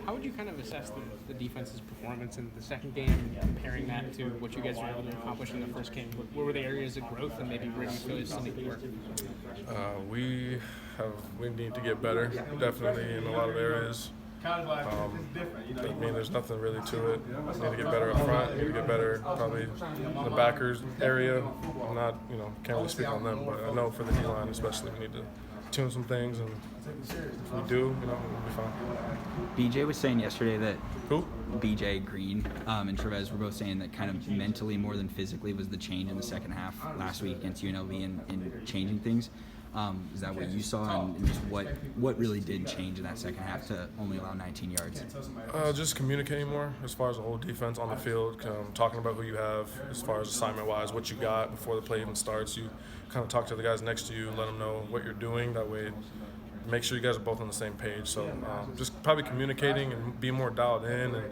How would you kind of assess the defense's performance in the second game, comparing that to what you guys were able to accomplish in the first game? What were the areas of growth, and maybe where do you feel you still need to work? We need to get better, definitely in a lot of areas. There's nothing really to it. We need to get better up front. We need to get better probably in the backers area. I'm not, can't really speak on them, but I know for the D-line especially, we need to tune some things, and if we do, we'll be fine. BJ was saying yesterday that Who? BJ Green and Trevez were both saying that kind of mentally more than physically was the change in the second half last week against UNLV in changing things. Is that what you saw, and just what really did change in that second half to only allow 19 yards? Just communicating more as far as the whole defense on the field, talking about who you have as far as assignment-wise, what you got before the play even starts. You kind of talk to the guys next to you, let them know what you're doing. That way, make sure you guys are both on the same page. So just probably communicating and being more dialed in. And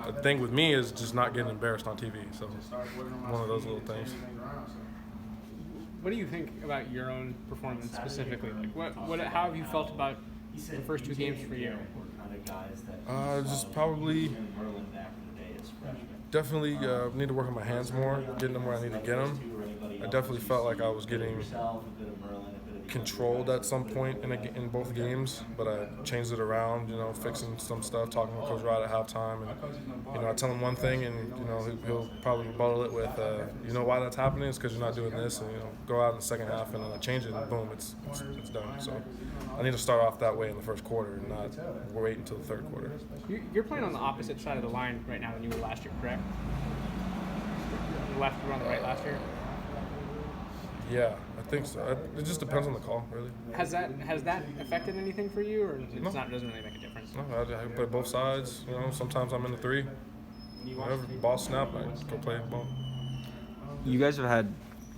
the thing with me is just not getting embarrassed on TV. So one of those little things. What do you think about your own performance specifically? How have you felt about the first two games for you? Just probably definitely need to work on my hands more, getting them where I need to get them. I definitely felt like I was getting controlled at some point in both games, but I changed it around, fixing some stuff, talking to Coach Rod at halftime, and I tell him one thing, and he'll probably rebuttal it with, why that's happening is because you're not doing this, and go out in the second half, and then I change it, and boom, it's done. So I need to start off that way in the first quarter, and not wait until the third quarter. You're playing on the opposite side of the line right now than you were last year, correct? On the left, you were on the right last year. Yeah, I think so. It just depends on the call, really. Has that affected anything for you, or it doesn't really make a difference? No, I play both sides. Sometimes I'm in the three. Whatever, ball snap, I go play the ball. You guys have had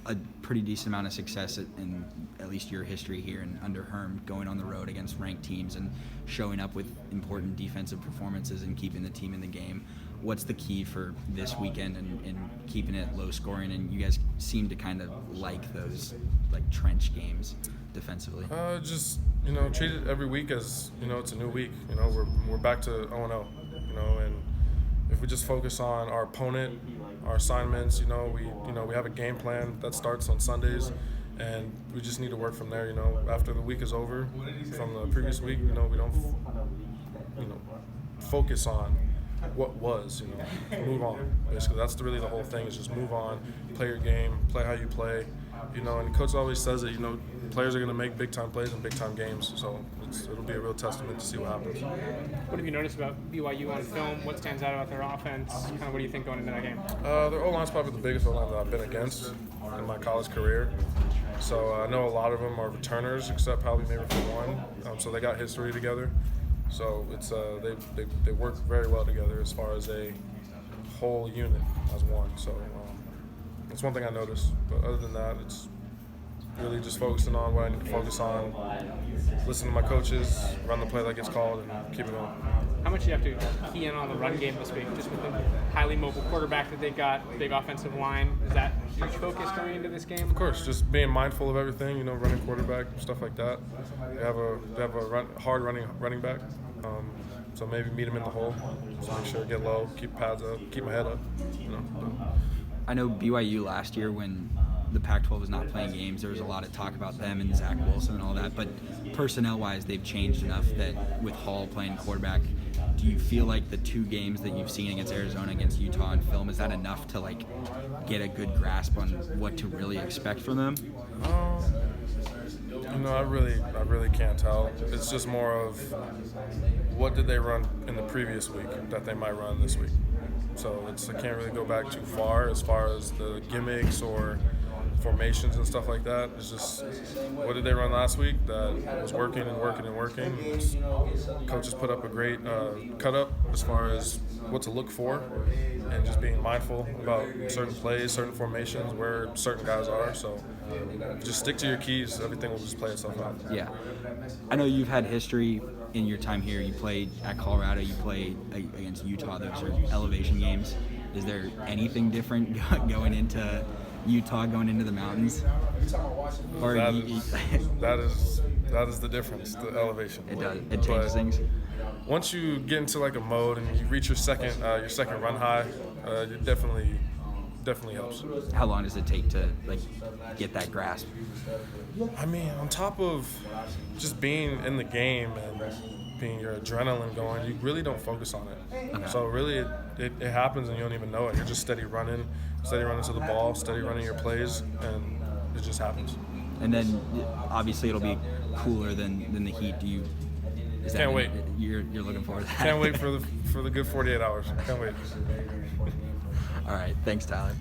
a pretty decent amount of success in at least your history here and under Herm, going on the road against ranked teams and showing up with important defensive performances and keeping the team in the game. What's the key for this weekend and keeping it low scoring? And you guys seem to kind of like those trench games defensively. Just treat it every week as it's a new week. We're back to 0-0. And if we just focus on our opponent, our assignments, we have a game plan that starts on Sundays, and we just need to work from there. After the week is over from the previous week, we don't focus on what was, move on. Basically, that's really the whole thing, is just move on, play your game, play how you play, and the coach always says that, players are going to make big-time plays in big-time games, so it'll be a real testament to see what happens. What have you noticed about BYU on film? What stands out about their offense? Kind of what do you think going into that game? Their O-line's probably the biggest O-line that I've been against in my college career. So I know a lot of them are returners, except probably maybe for one. So they got history together. So it's they work very well together as far as a whole unit as one. So that's one thing I noticed. But other than that, it's really just focusing on what I need to focus on, listen to my coaches, run the play that gets called, and keep it going. How much do you have to key in on the run game this week, just with the highly mobile quarterback that they've got, big offensive line? Is that a huge focus going into this game? Of course, just being mindful of everything, running quarterback, stuff like that. They have a hard running back, so maybe meet him in the hole. So make sure to get low, keep pads up, keep my head up. I know BYU last year, when the Pac-12 was not playing games, there was a lot of talk about them and Zach Wilson and all that, but personnel-wise, they've changed enough that with Hall playing quarterback, do you feel like the two games that you've seen against Arizona, against Utah on film, is that enough to get a good grasp on what to really expect from them? I really can't tell. It's just more of what did they run in the previous week that they might run this week. So I can't really go back too far as the gimmicks or formations and stuff like that. It's just, what did they run last week that was working and working and working? Coaches put up a great cut-up as far as what to look for, and just being mindful about certain plays, certain formations, where certain guys are. So just stick to your keys. Everything will just play itself out. Yeah. I know you've had history in your time here. You played at Colorado, you played against Utah. Those are elevation games. Is there anything different going into Utah, going into the mountains? Or that is the difference, the elevation. It does. It changes things. once you get into like a mode and you reach your second run high, it definitely helps. How long does it take to like get that grasp? I mean, on top of just being in the game and being your adrenaline going, you really don't focus on it. Okay. So really, it happens and you don't even know it. You're just steady running to the ball, steady running your plays, and it just happens. And then obviously it'll be cooler than the heat. Can't wait. You're looking forward to that. Can't wait for the good 48 hours. Can't wait. All right. Thanks, Tyler.